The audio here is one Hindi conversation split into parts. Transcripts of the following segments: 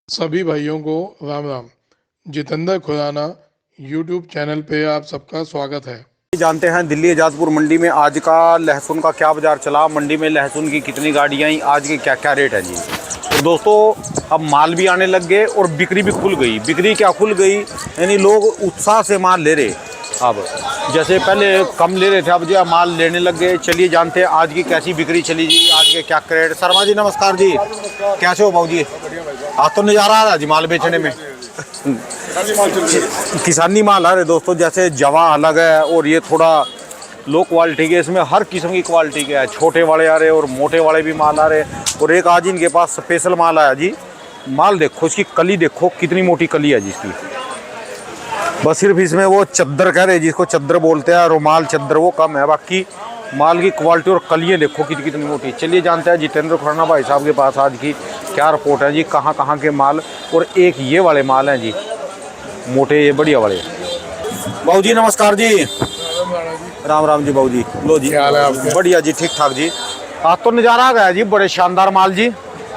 सभी भाइयों को राम राम। जितेंद्र खुराना यूट्यूब चैनल पे आप सबका स्वागत है। जानते हैं दिल्ली आजादपुर मंडी में आज का लहसुन का क्या बाजार चला, मंडी में लहसुन की कितनी गाड़ियाँ आई, आज के क्या क्या रेट है जी। तो दोस्तों अब माल भी आने लग गए और बिक्री भी खुल गई। बिक्री क्या खुल गई, यानी लोग उत्साह से माल ले रहे। अब जैसे पहले कम ले रहे थे, अब जो माल लेने लग गए। चलिए जानते हैं आज की कैसी बिक्री चली जी, आज के क्या रेट। शर्मा जी नमस्कार जी, कैसे हो भाऊ जी? आज तो नज़ारा आ रहा जी माल बेचने में। किसानी माल आ रहे दोस्तों, जैसे जवा अलग है और ये थोड़ा लो क्वालिटी के, इसमें हर किस्म की क्वालिटी के है। छोटे वाले आ रहे और मोटे वाले भी माल आ रहे। और एक आज इनके पास स्पेशल माल आया जी। माल देखो, इसकी कली देखो कितनी मोटी कली है जी इसकी। बस सिर्फ इसमें वो चद्दर कह रहे जिसको चद्दर बोलते हैं, रुमाल चद्दर, वो कम है। बाकी माल की क्वालिटी और कलियाँ देखो कितनी मोटी। चलिए जानते हैं जितेंद्र खुराना भाई साहब के पास आज की क्या रिपोर्ट है जी, कहाँ कहाँ के माल। और एक ये वाले माल हैं जी मोटे, ये बढ़िया वाले। बाबू जी नमस्कार जी। राम राम जी बाबू जी। लो जी, बढ़िया जी, ठीक ठाक जी। आज तो नज़ारा आ गया जी, बड़े शानदार माल जी।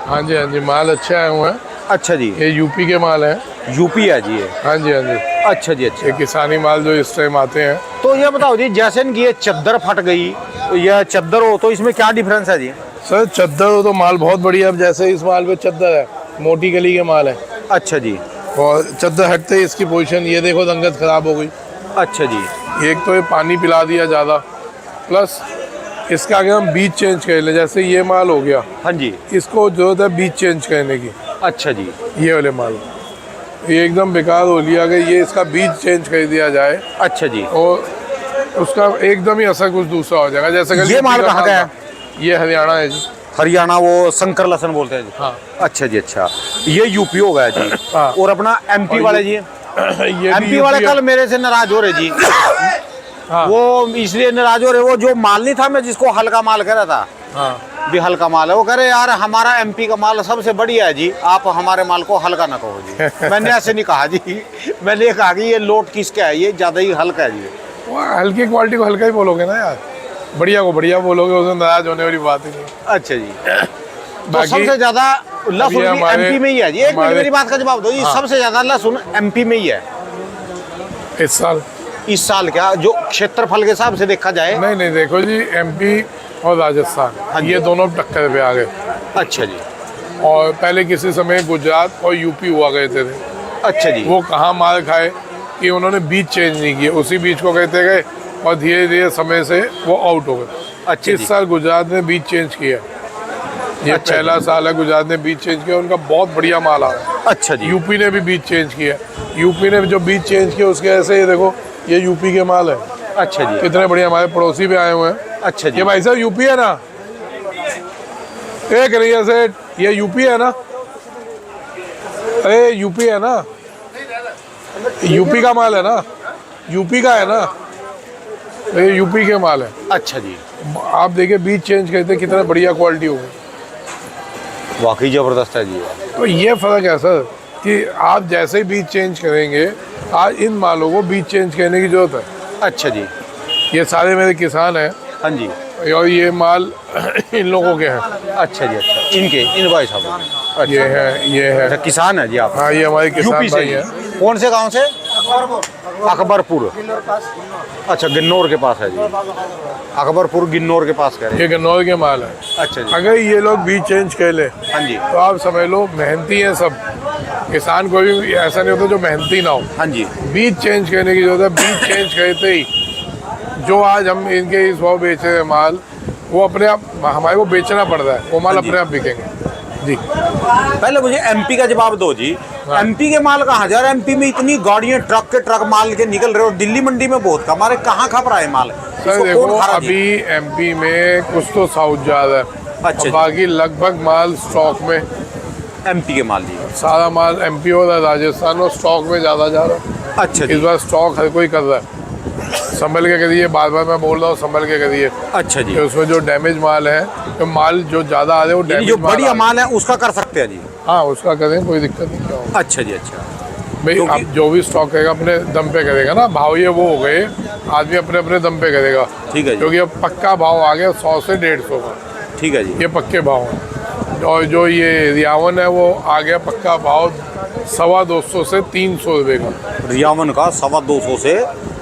हाँ जी, माल अच्छे आए हुए हैं। अच्छा जी, ये यूपी के माल हैं। यूपी है जी ये? हाँ जी। अच्छा जी, अच्छा। ये किसानी माल जो इस टाइम आते हैं। तो ये बताओ जी, जैसे इनकी ये चद्दर फट गई या चद्दर हो, तो इसमें क्या डिफरेंस है जी? सर चद्दर हो तो माल बहुत बढ़िया। अब जैसे इस माल पे चद्दर है, मोटी कली के माल है। अच्छा जी। और चद्दर हटते ही इसकी पोजीशन ये देखो, रंगत खराब हो गई। अच्छा जी। एक तो ये पानी पिला दिया ज़्यादा, प्लस इसका अगर हम बीज चेंज कर लें, जैसे ये माल हो गया। हाँ जी। इसको जरूरत है बीज चेंज करने की। अच्छा जी। ये वाले माल ये एकदम बेकार हो लिया गया, ये इसका बीज चेंज कर दिया जाए। अच्छा जी। और उसका एकदम ही असर कुछ दूसरा हो जाएगा। जैसे ये माल कहाँ का है? ये हरियाणा है जी। हरियाणा, वो शंकर लहसुन बोलते हैं जी। हाँ। अच्छा जी, अच्छा। ये यूपी हो गया जी। हाँ। और अपना एमपी वाले जी? ये एमपी वाले कल मेरे से नाराज हो रहे जी। हाँ। वो इसलिए नाराज हो रहे, वो जो माल नहीं था, मैं जिसको हल्का माल कह रहा था। हाँ। भी हल्का माल है, वो कह रहे यार हमारा एमपी का माल सबसे बढ़िया है जी, आप हमारे माल को हल्का ना कहो जी। मैंने ऐसे नहीं कहा जी, मैंने ये कहा कि ये लोट किसका है, ये ज्यादा ही हल्का है जी। वो हल्की क्वालिटी को हल्का ही बोलोगे ना यार, बढ़िया को बढ़िया बोलोगे, उसमें नाराज होने वाली बात ही नहीं। अच्छा जी। तो सबसे ज्यादा लहसुन एमपी में ही है जी। एक मिनट मेरी बात का जवाब दो जी। हाँ। सबसे ज्यादा लहसुन एमपी में ही है इस साल क्या, जो क्षेत्रफल के हिसाब से देखा जाए? नहीं देखो जी, एमपी और राजस्थान। हाँ, ये दोनों टक्कर पे आ गए। अच्छा जी। और पहले किसी समय गुजरात और यूपी हुआ गए थे। अच्छा जी। वो कहाँ मार खाए कि उन्होंने बीज चेंज नहीं किए, उसी बीज को कहते गए और धीरे धीरे समय से वो आउट हो गए। अच्छा। इस साल गुजरात ने बीज चेंज किया। ये अच्छा, पहला साल है गुजरात ने बीज चेंज किया, उनका बहुत बढ़िया माल आ रहा है। अच्छा जी। यूपी ने भी बीज चेंज किया। यूपी ने जो बीज चेंज किया उसके ऐसे ही देखो, ये यूपी के माल है। अच्छा जी। कितने बढ़िया हमारे पड़ोसी भी आए हुए हैं। अच्छा जी। ये भाई साहब यूपी है ना? एक रही से ये यूपी है ना? अरे यूपी है ना? यूपी का माल है ना? यूपी का है ना? ये यूपी के माल है। अच्छा जी। आप देखिए बीज चेंज करते कितना बढ़िया क्वालिटी होगी। वाकई जबरदस्त है जी। तो ये फर्क है सर कि आप जैसे ही बीज चेंज करेंगे, आज इन मालों को बीज चेंज करने की जरूरत है। अच्छा जी। ये सारे मेरे किसान हैं। हाँ जी। और ये माल इन लोगों के हैं। अच्छा जी, अच्छा। इन भाई साहब? अच्छा। ये है अच्छा, किसान है जी आप? हाँ, ये हमारे किसान भाई हैं। कौन से गांव से? अकबरपुर। अच्छा, गिन्नौर के पास है जी। अकबरपुर गिन्नौर के पास कह रहे हैं। ये गन्नौर के माल है। अच्छा जी। अगर ये लोग बीज चेंज कर ले, हाँ जी, तो आप समझ लो मेहनती हैं सब। किसान कोई भी ऐसा नहीं होता जो मेहनती ना हो। हाँ जी। बीज चेंज करने की जरूरत है। बीज चेंज करते ही जो आज हम इनके इस भाव बेच रहे हैं माल, वो अपने आप हमारे को बेचना पड़ता है, वो माल अपने आप बिकेंगे जी। पहले मुझे एमपी का जवाब दो जी। हाँ। एमपी के माल कहाँ जा रहे हैं? एमपी में इतनी गाड़ियाँ ट्रक के ट्रक माल के निकल रहे, और दिल्ली मंडी में बहुत कम। हमारे कहाँ खप रहा है माल? सर देखो, अभी एमपी में कुछ तो साउथ जा रहा है। अच्छा। बाकी लगभग माल स्टॉक में, एमपी के माल जी। सारा माल एमपी और राजस्थान और स्टॉक में ज़्यादा जा रहा है। अच्छा जी। इस बार स्टॉक हर कोई कर रहा है। संभल के करिए, बार बार मैं बोल रहा हूँ, संभल के करिए। अच्छा जी। उसमें जो डैमेज माल है, तो माल जो ज़्यादा आ रहे हैं वो डैमेज, जो बढ़िया माल है उसका कर सकते हैं जी। हाँ, उसका करें, कोई दिक्कत नहीं। क्या होगा? अच्छा जी, अच्छा। भाई आप जो भी स्टॉक करेगा अपने दम पे करेगा ना। भाव ये वो हो गए, आदमी अपने अपने दम पे करेगा। ठीक है जी। क्योंकि अब पक्का भाव आ गया 100 से 150 का। ठीक है जी। ये पक्के भाव हैं। और जो ये रियावन है वो आ गया पक्का भाव 250 से 300 रुपये का। रियावन का 250 से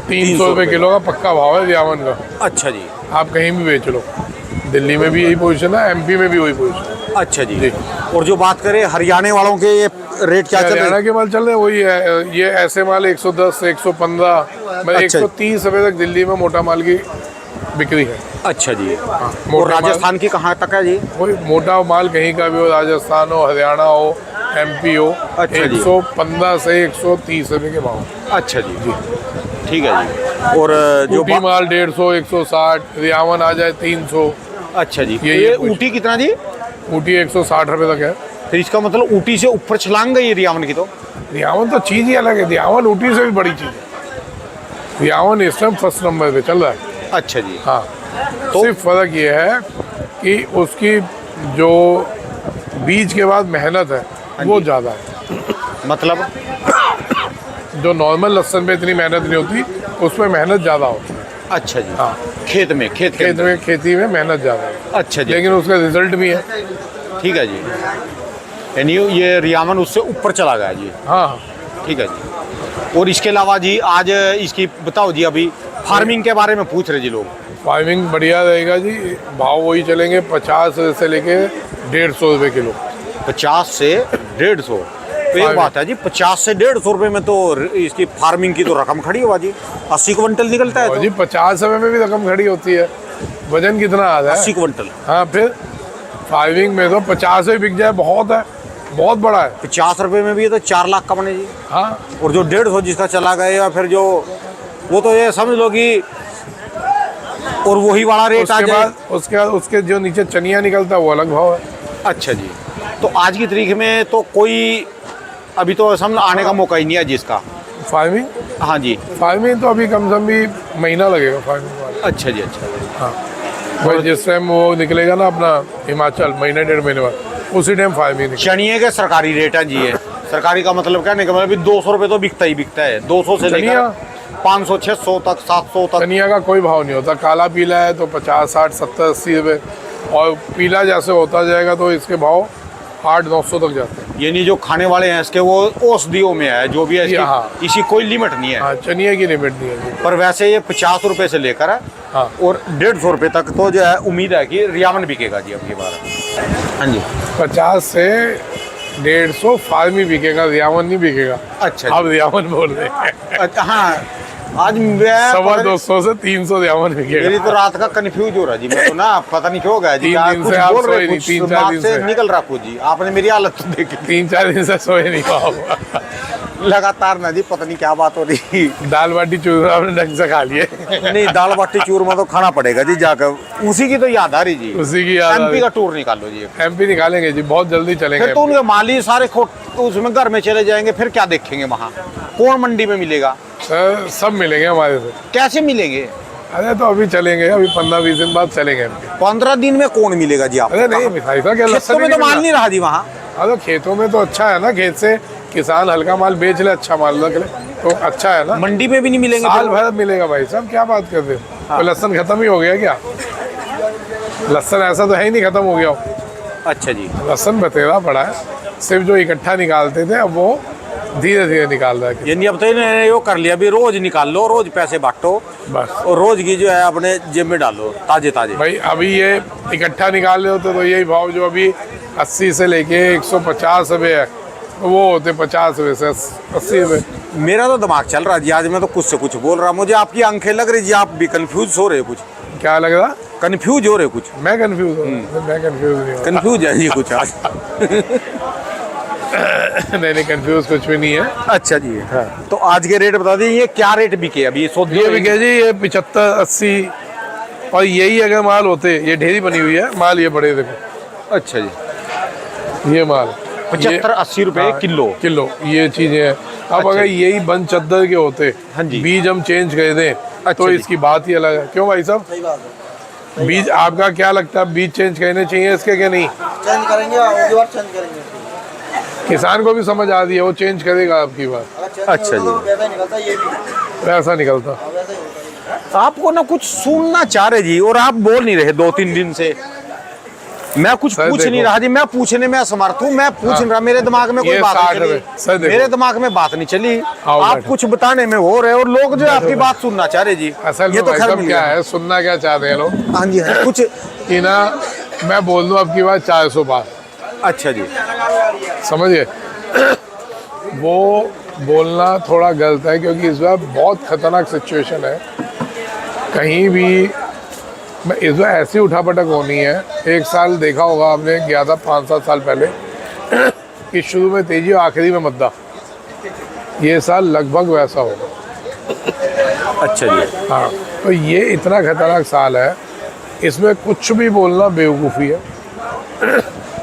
300 रुपये किलो का पक्का भाव है रियावन का। अच्छा जी। आप कहीं भी बेच लो, दिल्ली में भी यही पोजीशन है, एमपी में भी वही पोजीशन है। अच्छा जी। और जो बात करें हरियाणा वालों के, ये रेट क्या चल रहे हरियाणा हैं? के माल चल रहे हैं वही है, ये ऐसे माल 110 115 मतलब अच्छा। 130 रुपये तक दिल्ली में मोटा माल की बिक्री है। अच्छा जी। हाँ, और मोटा राजस्थान की कहाँ तक है जी? कोई मोटा माल कहीं का भी हो, राजस्थान हो, हरियाणा हो, एमपी हो, अच्छा जी। 115 से 130 रुपये के भाव। अच्छा जी जी, ठीक है जी। और जो ऊटी माल 150 160, रियावन आ जाए 300। अच्छा जी, ये ये कुछ- ऊटी कितना जी? ऊटी 160 रुपये तक है। फिर इसका मतलब ऊटी से ऊपर छलांग गई रियावन की तो? रियावन तो चीज़ ही अलग है, रियावन ऊटी से भी बड़ी चीज़ है। रियावन इस टाइम फर्स्ट नंबर पे चल रहा है। अच्छा जी। हाँ, तो सिर्फ फर्क ये है कि उसकी जो बीज के बाद मेहनत है वो ज़्यादा है। मतलब जो नॉर्मल लहसुन में इतनी मेहनत नहीं होती, उसमें मेहनत ज़्यादा होती है। अच्छा जी। हाँ, खेत में, खेत के खेत अंदर। में खेती में मेहनत ज़्यादा है, अच्छा जी, लेकिन उसका रिजल्ट भी है। ठीक है जी। यानी ये रियावन उससे ऊपर चला गया जी। हाँ, ठीक है जी। और इसके अलावा जी आज इसकी बताओ जी, अभी फार्मिंग के बारे में पूछ रहे जी लोग। फार्मिंग बढ़िया रहेगा जी, भाव वही चलेंगे 50 से लेके 150 रुपये किलो। 50 से 150। तो एक बात है जी, 50 से 150 रुपये में तो इसकी फार्मिंग की तो रकम खड़ी होगा जी। 80 क्विंटल निकलता है और तो? जी 50 रुपये में भी रकम खड़ी होती है। वजन कितना आता है? 80 क्विंटल। हाँ, फिर फार्मिंग में तो 50 में बिक जाए बहुत है, बहुत बड़ा है। 50 रुपये में भी ये तो 4 लाख का बने जी। हाँ, और जो 150 जिसका चला गया, या फिर जो वो तो ये समझ लो कि और वही वाला रेट आ उसके जाए। बाद उसके जो नीचे चनिया निकलता है वो अलग भाव है। अच्छा जी। तो आज की तारीख में तो कोई अभी तो समझ आने का मौका ही नहीं है जिसका। फार्मिंग हाँ जी। फार्मिंग तो अभी कम से कम भी महीना लगेगा फार्मिंग वाला। अच्छा जी। अच्छा। हाँ, भाई जिस टाइम वो निकलेगा ना अपना हिमाचल, महीने 1.5 महीने बाद, उसी टाइम फार्मिंग निकलेगा। चनिए के सरकारी रेट है जी ये। सरकारी का मतलब क्या निकल, अभी 200 रुपये तो बिकता ही बिकता है। 200 से लेकर चनिया? 500 600 तक, 700 तक। चनिया का कोई भाव नहीं होता। काला पीला है तो 50 60 70 80 रुपये, और पीला जैसे होता जाएगा तो इसके भाव 800-900 तक जाते हैं। यानी जो खाने वाले हैं इसके वो औषधियों में है, जो भी है हाँ। इसी कोई लिमिट नहीं है। हाँ, चनिया की लिमिट नहीं है जी। पर वैसे ये 50 रुपये से लेकर है हाँ, और 150 रुपये तक तो जो है उम्मीद है कि रियावन बिकेगा जी अब की बार। हाँ जी। 50 से 150 फार्मी बिकेगा, रियावन नहीं बिकेगा। अच्छा अब रियावन बोल रहे हैं। अच्छा। हाँ, आज मैं 250 से 300 रियावन बिकेगा। मेरी तो रात का कंफ्यूज हो रहा जी। मैं तो ना पता नहीं क्यों हो गया जी। 3 दिन कुछ से आप बोल सोए रहे, नहीं, कुछ 3-4 दिमाग दिन से से। निकल रहा कुछ जी। आपने मेरी हालत तो देखी। 3-4 दिन से सोए नहीं पाओ। लगातार ना जी, पता नहीं क्या बात हो रही। दाल बाटी चूरमा आपने ढंग से खा लिए? नहीं, दाल बाटी चूरमा तो खाना पड़ेगा जी जाकर। उसी की तो याद आ रही जी। उसी की याद आ एमपी रही। का टूर निकालो जी। एमपी निकालेंगे जी, बहुत जल्दी चलेंगे। फिर तो उनके माली सारे उसमें घर में चले जाएंगे, फिर क्या देखेंगे वहाँ? कौन मंडी में मिलेगा? सर, सब मिलेंगे हमारे से। कैसे मिलेंगे? अरे तो अभी चलेंगे, अभी 15-20 दिन बाद चलेंगे एमपी। 15 दिन में कौन मिलेगा जी आप? अरे नहीं मिठाई का क्या, लहसुन खेतों में ही तो नहीं माल मिला। नहीं रहा जी वहाँ। अरे खेतों में तो अच्छा है ना, खेत से किसान हल्का माल बेच ले, अच्छा माल रख ले तो अच्छा है ना। मंडी में भी नहीं मिलेंगे साल फिर? भर मिलेगा भाई साहब, क्या बात करते हो? तो लहसुन खत्म ही हो गया क्या? लहसुन ऐसा तो है ही नहीं खत्म हो गया हो। अच्छा जी। लहसुन बतेरा पड़ा है, सिर्फ जो इकट्ठा निकालते थे अब वो धीरे धीरे निकाल रहा है। यानी अब तो इन्होंने यो कर लिया, अभी रोज निकाल लो, रोज पैसे बांटो बस और रोज की जो है अपने जेब में डालो, ताजे ताजे। भाई, अभी ये इकट्ठा निकाल रहे होते तो यही भाव जो अभी 80 से लेके 150 रुपये है, वो होते 50 रुपये से 80 रुपये। मेरा तो दिमाग चल रहा है जी आज। मैं तो कुछ से कुछ बोल रहा, मुझे आपकी आंखें लग रही जी, आप भी कंफ्यूज हो रहे कुछ। क्या लग रहा? कंफ्यूज हो रहे कुछ? मैं कंफ्यूज हूँ? मैं कंफ्यूज नहीं हूँ। कंफ्यूज है जी कुछ आज। नहीं, कंफ्यूज कुछ भी नहीं है। अच्छा जी। हाँ। तो आज के रेट बता दीजिए, ये क्या रेट बिके अभी? ये बिके जी, ये 75-80, और यही अगर माल होते, ये ढेरी बनी हुई है माल, ये बड़े देखो। अच्छा जी। ये माल 75-80 रुपए किलो ये चीजें हैं। अब अच्छा अगर यही बंद चद्दर के होते, हाँ जी। बीज हम चेंज कर दें तो जी। इसकी बात ही अलग है। क्यों भाई साहब? सही बात है। बीज आपका क्या लगता है, बीज चेंज करने चाहिए इसके क्या नहीं? चेंज करेंगे, अगली बार चेंज करेंगे। किसान को भी समझ आ रही है, वो चेंज करेगा आपकी बात। अगर चेंज अच्छा नहीं होगा जी। तो वैसा ही निकलता है, ये भी वैसा निकलता। वैसा ही होता है। आपको ना कुछ सुनना चाह रहे जी, और आप बोल नहीं रहे 2-3 दिन से। मैं कुछ सर पूछ नहीं देखो। रहा जी, मैं पूछने में असमर्थ हूँ, मैं पूछ नहीं रहा, मेरे दिमाग में कोई ये बात 60 नहीं रुपए। सर चली, देखो। मेरे दिमाग में बात नहीं चली, आओ आप बैठो। कुछ बताने में हो रहे, और लोग जो आपकी बात सुनना चाह रहे जी। असल ये में तो भाई खैर साहब मिल क्या गया। है, सुनना क्या चाहते हैं लोग हाँ जी, हाँ, कुछ कि ना मैं बोल दूं अब की बात 400 बार, अच्छा जी, समझिए। वो बोलना थोड़ा गलत है क्योंकि इस बार बहुत खतरनाक सिचुएशन है। कहीं भी मैं इस बार ऐसी उठापटक होनी है। एक साल देखा होगा आपने, गया था 5-7 साल पहले कि शुरू में तेजी और आखिरी में मद्दा। ये साल लगभग वैसा होगा। अच्छा जी, हाँ, तो ये इतना खतरनाक साल है, इसमें कुछ भी बोलना बेवकूफ़ी है।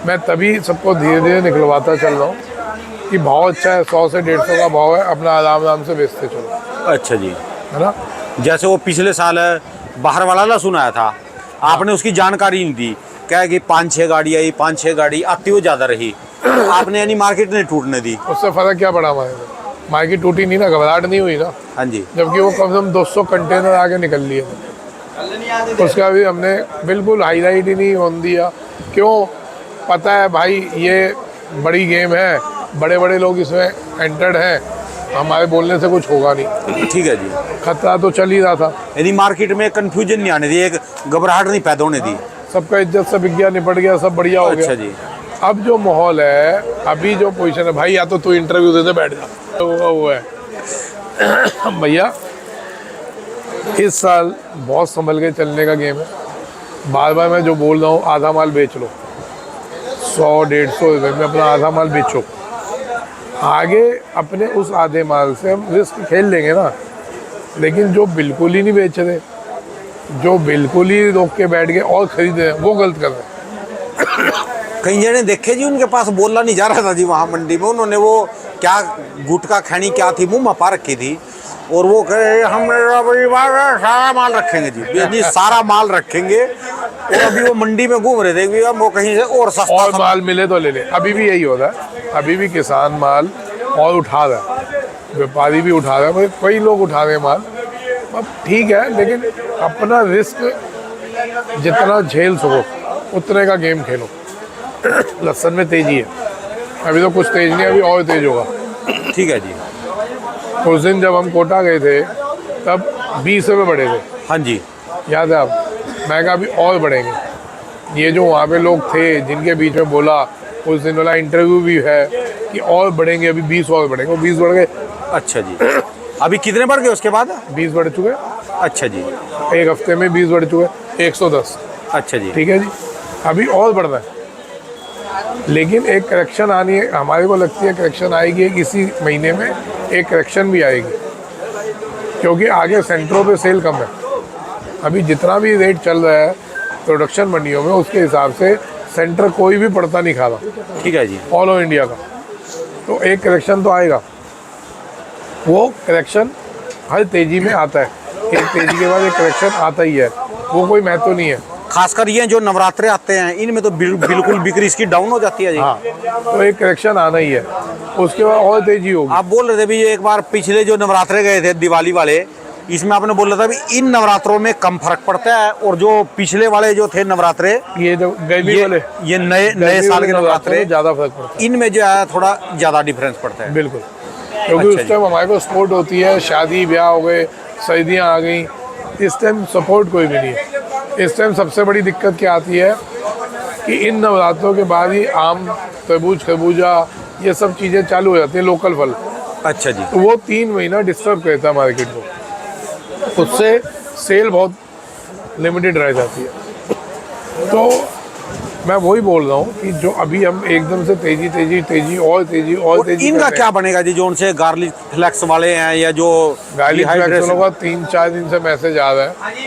मैं तभी सबको धीरे धीरे निकलवाता चल रहा हूँ कि भाव अच्छा है, 100 से 150 का भाव है, अपना आराम से बेचते चलो, अच्छा जी। है ना। जैसे वो पिछले साल बाहर वाला ना सुनाया था, आपने उसकी जानकारी नहीं दी, क्या है कि 5-6 गाड़ी आई, 5-6 गाड़ी आती हुई ज़्यादा रही, आपने यानी मार्केट नहीं टूटने दी। उससे फ़र्क क्या पड़ा हमारे को? मार्केट टूटी नहीं ना, घबराहट नहीं हुई ना, हाँ जी, जबकि वो कम से कम 200 कंटेनर आगे निकल लिए थे। उसका भी हमने बिल्कुल हाईलाइट ही नहीं होने दिया। क्यों? पता है भाई ये बड़ी गेम है, बड़े बड़े लोग इसमें एंटर्ड हैं, हमारे बोलने से कुछ होगा नहीं। ठीक है जी, खतरा तो चल ही रहा था, यानी मार्केट में कंफ्यूजन नहीं आने दी, एक घबराहट नहीं पैदा होने दी। सबका इज्जत से बिक गया, निपट गया, सब बढ़िया हो अच्छा गया। जी, अब जो माहौल है, अभी जो पोजीशन है भाई, या तो तू इंटरव्यू दे दे, बैठ जा, तो वो है। भैया इस साल बहुत संभल के चलने का गेम है। बार बार मैं जो बोल रहा हूँ, आधा माल बेच लो, 100-150 रुपये में अपना आधा माल बेचो। आगे अपने उस आधे माल से हम रिस्क खेल लेंगे ना। लेकिन जो बिल्कुल ही नहीं बेच रहे, जो बिल्कुल ही रोक के बैठ गए और खरीद रहे हैं, वो गलत कर रहे हैं। कई जने देखे जी, उनके पास बोला नहीं जा रहा था जी वहाँ मंडी में, उन्होंने वो क्या गुटखा खैनी क्या थी मुँह में पा रखी थी, और वो कहे हम सारा माल रखेंगे जी, सारा माल रखेंगे, और अभी वो मंडी में घूम रहे थे कि हम वो कहीं से और सस्ता और माल मिले तो ले ले। अभी भी यही होता है, अभी भी किसान माल और उठा रहा है, व्यापारी भी उठा रहा है, मतलब कई लोग उठा रहे हैं माल। अब ठीक है, लेकिन अपना रिस्क जितना झेल सको उतने का गेम खेलो। लहसुन में तेजी है, अभी तो कुछ तेज नहीं, अभी और तेज होगा। ठीक है जी, उस दिन जब हम कोटा गए थे तब 20 रुपये बढ़े थे, हाँ जी, याद है आप? मैं कहा अभी और बढ़ेंगे। ये जो वहाँ पे लोग थे जिनके बीच में बोला, उस दिन वाला इंटरव्यू भी है कि और बढ़ेंगे, अभी 20 और बढ़ेंगे, वो 20 बढ़ गए। अच्छा जी, अभी कितने बढ़ गए उसके बाद? 20 बढ़ चुके, अच्छा जी, एक हफ्ते में 20 बढ़ चुके, 110। अच्छा जी, ठीक है जी, अभी और बढ़ना है। लेकिन एक करेक्शन आनी है, हमारे को लगती है करेक्शन आएगी, एक इसी महीने में एक करेक्शन भी आएगी, क्योंकि आगे सेंटरों पे सेल कम है। अभी जितना भी रेट चल रहा है प्रोडक्शन मंडियों में, उसके हिसाब से सेंटर कोई भी पड़ता नहीं खा रहा, ठीक है जी, ऑल ओवर इंडिया का। तो एक करेक्शन तो आएगा, वो करेक्शन हर तेजी में आता है, एक तेजी के बाद एक करेक्शन आता ही है, वो कोई महत्व नहीं है। खासकर ये जो नवरात्रे आते हैं इनमें तो बिल्कुल बिक्री इसकी डाउन हो जाती है जी। हाँ, तो एक करेक्शन आना ही है, उसके बाद और तेजी होगी। आप बोल रहे थे भी एक बार पिछले जो नवरात्रे गए थे दिवाली वाले, इसमें आपने बोला था भी इन नवरात्रों में कम फर्क पड़ता है, और जो पिछले वाले जो थे नवरात्रे, ये जो गर्मी वाले, ये नए साल के नवरात्रे, ज़्यादा फर्क पड़ता है, इनमें जो है थोड़ा ज़्यादा डिफरेंस पड़ता है। बिल्कुल, क्योंकि अच्छा उस टाइम हमारे को सपोर्ट होती है, शादी ब्याह हो गए, सर्दियाँ आ गई, इस टाइम सपोर्ट कोई भी नहीं है। इस टाइम सबसे बड़ी दिक्कत क्या आती है कि इन नवरात्रों के बाद ही आम, तरबूज, खरबूजा, ये सब चीज़ें चालू हो जाती हैं, लोकल फल। अच्छा जी, तो वो 3 महीना डिस्टर्ब करता है मार्केट को, उससे सेल बहुत लिमिटेड रह जाती है। तो मैं वही बोल रहा हूँ कि जो अभी हम एकदम से तेजी और तेजी इनका क्या बनेगा जी, जो उनसे गार्लिक फ्लेक्स वाले हैं या जो गार्लिक फ्लैक्स का 3-4 दिन से मैसेज आ रहा है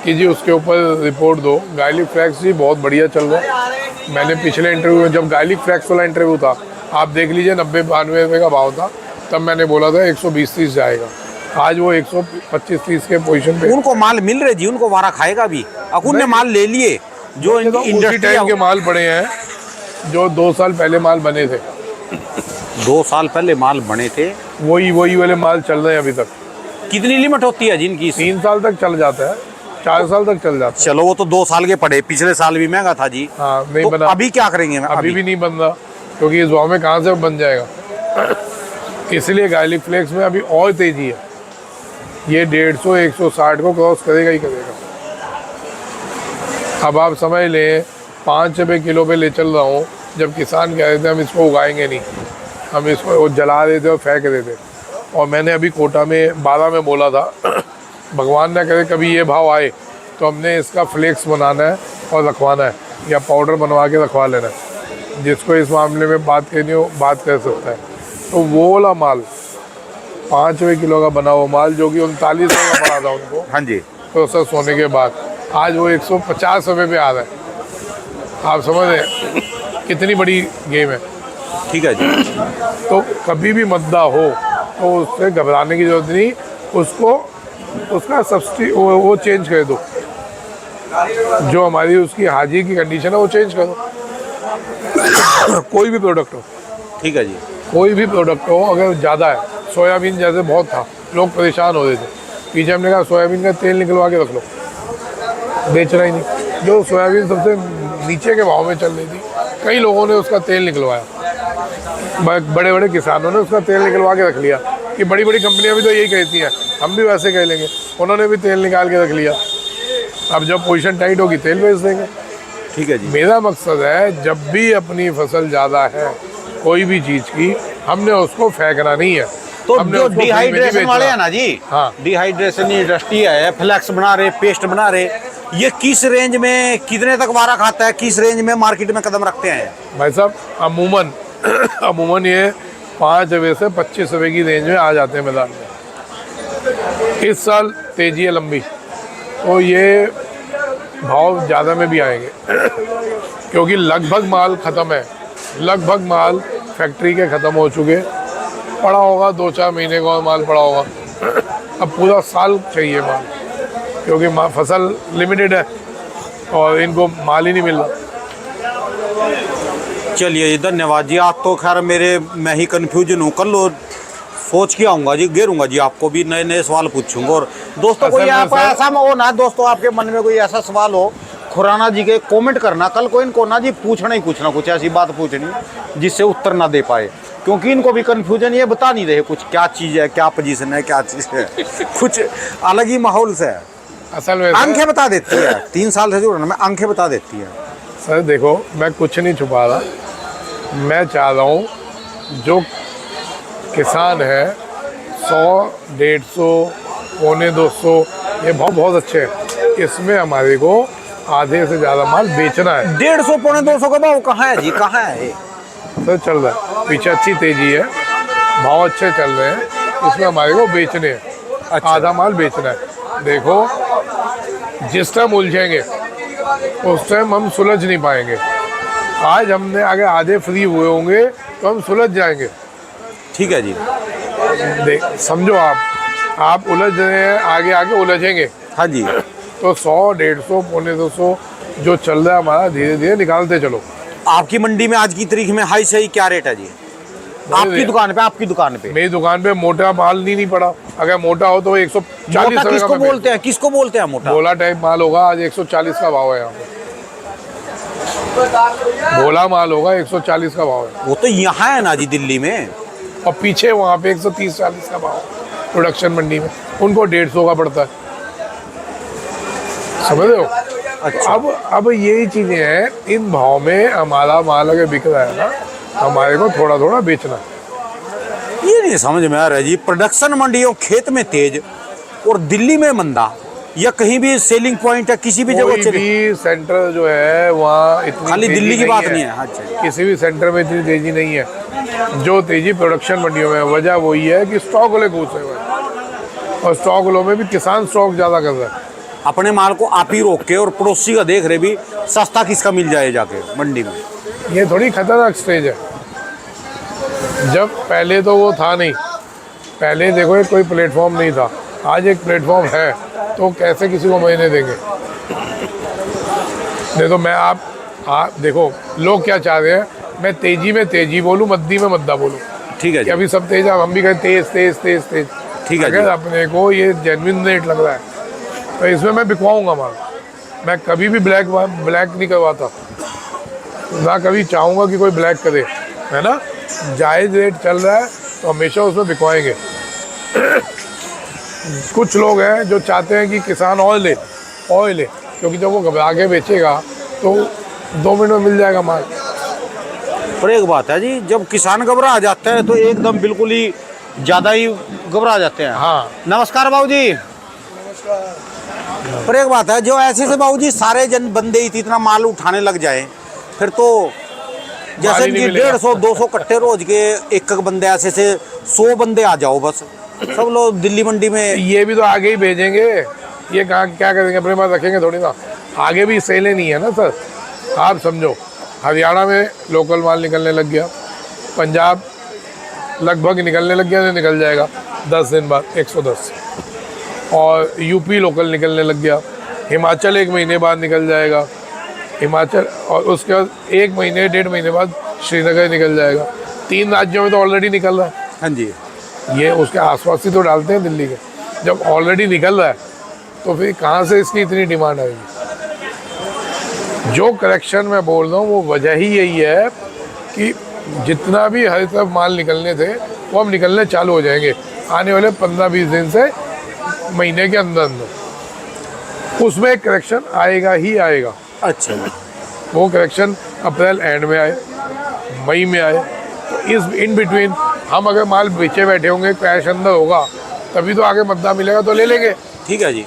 कि जी उसके ऊपर रिपोर्ट दो। गार्लिक फ्लैक्स जी बहुत बढ़िया चल रहा है। मैंने पिछले इंटरव्यू में, जब गार्लिक फ्लैक्स वाला इंटरव्यू था, आप देख लीजिए 90-92 रुपये का भाव था, तब मैंने बोला था 120-130 जाएगा, आज वो 125-130 के पोजीशन पे। उनको माल मिल रहे जी, उनको वारा खाएगा भी, अकुन ने माल ले लिए जो तो उसी टाइम के माल पड़े हैं जो 2 साल पहले माल बने थे, 2 साल पहले माल बने थे, वही वाले माल चल रहे हैं अभी तक। कितनी लिमिट होती है जिनकी? 3 साल तक चल जाता है। 4 साल तक चल जाता है। चलो वो तो 2 साल के पड़े, पिछले साल भी महंगा था जी। हाँ नहीं तो बना, अभी क्या करेंगे? अभी भी नहीं बन रहा, क्योंकि इस भाव में कहाँ से बन जाएगा। इसलिए गार्लिक फ्लेक्स में अभी और तेजी है, ये 150 160 को क्रॉस करेगा ही करेगा। अब आप समझ लें 5 रुपये किलो पे ले चल रहा हूँ, जब किसान कह रहे थे हम इसको उगाएंगे नहीं, हम इसको जला देते और फेंक देते। और मैंने अभी कोटा में 12 में बोला था भगवान ना करे कभी ये भाव आए तो हमने इसका फ्लेक्स बनाना है और रखवाना है, या पाउडर बनवा के रखवा लेना है। जिसको इस मामले में बात करनी हो बात कर सकता है। तो वो वाला माल 5 रुपये किलो का बना हुआ माल जो कि 39 का पड़ा था उनको, हाँ जी, प्रोसेस होने के बाद आज वो 150 रुपये पे आ रहा है। आप समझ रहे हैं कितनी बड़ी गेम है। ठीक है जी। तो कभी भी मद्दा हो तो उससे घबराने की जरूरत नहीं, उसको उसका सब्सिडी वो चेंज कर दो, जो हमारी उसकी हाजी की कंडीशन है वो चेंज कर दो। कोई भी प्रोडक्ट हो, ठीक है जी। कोई भी प्रोडक्ट हो, अगर ज़्यादा है, सोयाबीन जैसे बहुत था, लोग परेशान हो रहे थे, पीछे हमने कहा सोयाबीन का तेल निकलवा के रख लो, बेचना ही नहीं। जो सोयाबीन सबसे नीचे के भाव में चल रही थी, कई लोगों ने उसका तेल निकलवाया, बड़े बड़े किसानों ने उसका तेल निकलवा के रख लिया कि बड़ी बड़ी कंपनियां भी तो यही कहती हैं, हम भी वैसे कह लेंगे। उन्होंने भी तेल निकाल के रख लिया, अब जब पोजीशन टाइट होगी तेल बेच देंगे। ठीक है जी। मेरा मकसद है जब भी अपनी फसल ज़्यादा है कोई भी चीज़ की, हमने उसको फेंकना नहीं है। तो हमने जो उसको फ्री में नहीं डिहाइड्रेशन बेचना। वाले हैं ना जी, हाँ। डिहाइड्रेशन इंडस्ट्री है, फ्लेक्स बना रहे, पेस्ट बना रहे, ये किस रेंज में कितने तक वारा खाता है, किस रेंज में मार्केट में कदम रखते हैं? भाई साहब अमूमन अमूमन ये 5 रुपये से 25 रुपये की रेंज में आ जाते हैं मैदान में। इस साल तेजी है लंबी, तो ये भाव ज़्यादा में भी आएंगे क्योंकि लगभग माल ख़त्म है, लगभग माल फैक्ट्री के ख़त्म हो चुके, पड़ा होगा 2-4 महीने का माल पड़ा होगा। अब पूरा साल चाहिए माल, क्योंकि फसल लिमिटेड है और इनको माल ही नहीं मिल रहा। चलिए जी, धन्यवाद जी। आज तो खैर मैं ही कन्फ्यूजन हूँ, कल लो सोच के आऊँगा जी, घेरूंगा जी, आपको भी नए नए सवाल पूछूंगा। और दोस्तों कोई आप ऐसा हो ना, दोस्तों आपके मन में कोई ऐसा सवाल हो खुराना जी के, कमेंट करना। कल को इनको ना जी पूछना ही पूछना, कुछ ऐसी बात पूछनी जिससे उत्तर ना दे पाए, क्योंकि इनको भी कन्फ्यूजन, ये बता नहीं रहे कुछ क्या चीज़ है, क्या पोजीशन है, क्या चीज़ है। कुछ अलग ही माहौल से है। असल में आंखें बता देती है, 3 साल से जुड़ा ना मैं, आंखें बता देती है। सर देखो, मैं कुछ नहीं छुपा रहा, मैं चाह रहा हूँ जो किसान है 100, 150, 250 ये बहुत अच्छे हैं, इसमें हमारे को आधे से ज़्यादा माल बेचना है। 150, 250 का भाव कहाँ है जी, कहाँ है ये? सर चल रहा है, पीछे अच्छी तेजी है, भाव अच्छे चल रहे हैं, इसमें हमारे को बेचने हैं। अच्छा। आधा माल बेचना है। देखो जिस टाइम उलझेंगे उस टाइम हम सुलझ नहीं पाएंगे। आज हमने अगर आधे फ्री हुए होंगे तो हम सुलझ जाएंगे। ठीक है जी। देख समझो, आप उलझ रहे हैं, आगे आगे उलझेंगे। हाँ जी। तो 100, 150, 250 जो चल रहा है हमारा, धीरे धीरे निकालते चलो। आपकी मंडी में आज की तारीख में हाई सही क्या रेट है जी? आपकी दुकान पे, आपकी दुकान पे? मेरी दुकान पे मोटा माल नहीं पड़ा। अगर मोटा हो तो 140 मोटा किसको बोलते हैं, किसको बोलते हैं मोटा? बोला टाइप माल होगा, आज 140 का भाव है यहाँ पे। बोला माल होगा, 140 का भाव है। वो तो यहाँ है ना जी, दिल्ली में। और पीछे वहाँ पे 130-140 का भाव प्रोडक्शन मंडी में, उनको 150 का पड़ता है। समझ रहे हो? अच्छा। अब यही चीजें हैं, इन भाव में हमारा माल अगर बिक रहा है ना, हमारे को थोड़ा थोड़ा बेचना है। ये नहीं समझ में आ रहा है जी, प्रोडक्शन मंडियों खेत में तेज और दिल्ली में मंदा, या कहीं भी सेलिंग पॉइंट है किसी भी जगह? कोई भी सेंटर जो है वहाँ इतनी खाली तेजी दिल्ली की नहीं बात नहीं है। अच्छा। किसी भी सेंटर में इतनी तेजी नहीं है। जो तेजी प्रोडक्शन मंडियों में है, वजह वही है कि स्टॉक वाले घुसे हुए हैं, और स्टॉक वालों में भी किसान स्टॉक ज़्यादा कर रहा है। अपने माल को आप ही रोक के और पड़ोसी का देख रहे भी सस्ता किसका मिल जाए जाके मंडी में। ये थोड़ी खतरनाक स्टेज है। जब पहले तो वो था नहीं, पहले देखो कोई प्लेटफॉर्म नहीं था, आज एक प्लेटफॉर्म है, तो कैसे किसी को महीने देंगे? नहीं तो मैं आप देखो लोग क्या चाह रहे हैं, मैं तेजी में तेजी बोलूँ, मद्दी में मद्दा बोलूँ। ठीक है जी। अभी सब तेज, हम भी कहें तेज तेज तेज तेज। ठीक है जी। अगर अपने को ये जेन्युइन रेट लग रहा है तो इसमें मैं बिकवाऊंगा माल। मैं कभी भी ब्लैक नहीं करवाता, ना कभी चाहूँगा कि कोई ब्लैक करे, है ना। जायज़ रेट चल रहा है तो हमेशा उसमें बिकवाएंगे। कुछ लोग हैं जो चाहते हैं कि किसान और ले, क्योंकि जब वो घबरा के बेचेगा तो 2 मिनट में मिल जाएगा माल। पर एक बात है जी, जब किसान घबरा जाते हैं तो एकदम बिल्कुल ही ज़्यादा ही घबरा जाते हैं। हाँ। नमस्कार बाबू जी। पर एक बात है, जो ऐसे से बाबू जी सारे जन बंदे ही इतना माल उठाने लग जाए, फिर तो जैसे ही नहीं कि मिलेगा। 150-200 कट्टे रोज के एक बंदे ऐसे से 100 बंदे आ जाओ बस, सब लोग दिल्ली मंडी में। ये भी तो आगे ही भेजेंगे, ये कहाँ क्या करेंगे, अपने पास रखेंगे थोड़ी ना। आगे भी सेलें नहीं है ना सर, आप समझो। हरियाणा में लोकल माल निकलने लग गया, पंजाब लगभग निकलने लग गया, तो निकल जाएगा 10 दिन बाद 110, और यूपी लोकल निकलने लग गया, हिमाचल 1 महीने बाद निकल जाएगा हिमाचल, और उसके बाद 1 महीने 1.5 महीने बाद श्रीनगर निकल जाएगा। 3 राज्यों में तो ऑलरेडी निकल रहा है। हाँ जी। ये उसके आसपास ही तो डालते हैं दिल्ली के। जब ऑलरेडी निकल रहा है तो फिर कहाँ से इसकी इतनी डिमांड आएगी। जो करेक्शन मैं बोल रहा हूँ वो वजह ही यही है कि जितना भी हर तरफ माल निकलने थे वो अब निकलने चालू हो जाएंगे आने वाले 15-20 दिन से, महीने के अंदर अंदर उसमें एक करेक्शन आएगा ही आएगा। अच्छा। वो करेक्शन अप्रैल एंड में आए, मई में आए, तो इस इन बिटवीन हम अगर माल बेचे बैठे होंगे, कैश अंदर होगा, तभी तो आगे मद्दा मिलेगा तो ले लेंगे। ठीक है जी।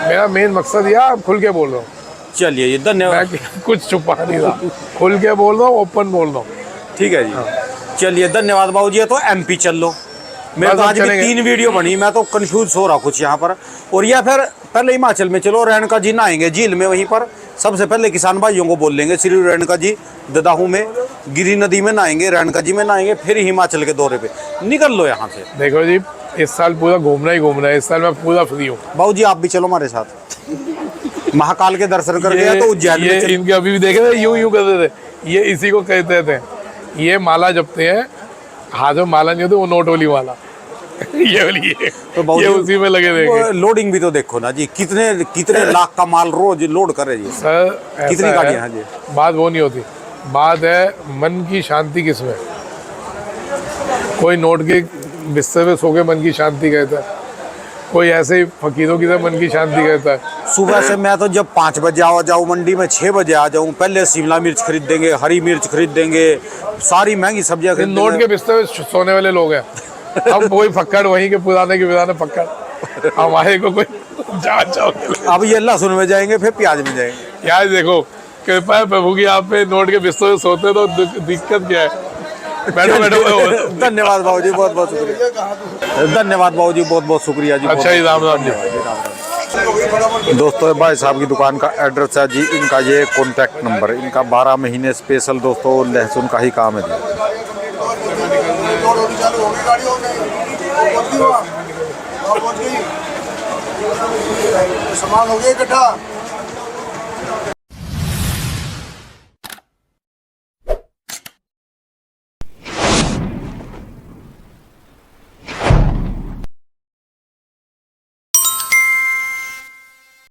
मेरा मेन मकसद यह, आप खुल के बोल रहा हूँ, चलिए जी, धन्यवाद। मैं कुछ छुपा नहीं रहा, खुल के बोल रहा हूँ, ओपन बोल रहा हूँ। ठीक है जी। चलिए धन्यवाद बाबू जी। तो एमपी चल लो। मेरे बस तो अब आज भी चलेंगे। 3 वीडियो बनी, मैं तो कंफ्यूज हो रहा कुछ यहाँ पर। और या फिर पहले हिमाचल में चलो, रेणुका जी नहाएंगे झील में, वहीं पर सबसे पहले किसान भाइयों को बोल लेंगे श्री रेणुका जी ददाहू में, गिरी नदी में नहाएंगे, रेणुका जी में नहाएंगे, फिर हिमाचल के दौरे पे निकल लो यहाँ से। देखो जी, इस साल पूरा घूमना ही घूमना है, इस साल मैं पूरा फ्री हूँ। बाबू जी आप भी चलो हमारे साथ, महाकाल के दर्शन कर गया तो उज्जैन में चल- इनके अभी भी देखे थे, यूं करते थे, ये इसी को कहते थे। ये माला जपते हैं, हाथ में माला नहीं होती, वो नोट वाली माला ये वाली है। तो बाबू ये जी, उसी में लगे वो देंगे। लोडिंग भी तो देखो ना जी, कितने लाख का माल रोज लोड करे जी। सर ऐसा कितनी है, गाड़ियाँ हैं जी? बात वो नहीं होती, बात है मन की शांति किसमें। कोई नोट के बिस्तर पे सो के मन की शांति कहता है, कोई ऐसे ही फकीरों की तरह मन की शांति कहता है। सुबह से मैं तो जब 5 बजे आ जाऊँ मंडी में, 6 बजे आ जाऊँ, पहले शिमला मिर्च खरीद देंगे, हरी मिर्च खरीद देंगे, सारी महंगी सब्जियाँ खरीद नोट के देंगे। बिस्तर पे सोने वाले लोग हैं। अब वही फक्कड़ वहीं के पुराने फक्कड़, हमारे को कोई जांच अब ये लहसुन में जाएंगे, फिर प्याज में जाएंगे। यार देखो, कृपा है प्रभु की, आप पे नोट के बिस्तर पे सोते तो दिक्कत क्या है। बैठो बैठो। धन्यवाद बाबू जी, बहुत बहुत शुक्रिया। धन्यवाद बाबू जी, बहुत बहुत शुक्रिया जी। अच्छा जी, राम राम जी। दोस्तों भाई साहब की दुकान का एड्रेस है जी, इनका ये कॉन्टैक्ट नंबर, इनका 12 महीने स्पेशल दोस्तों लहसुन का ही काम है जी। सामान हो गया इकट्ठा।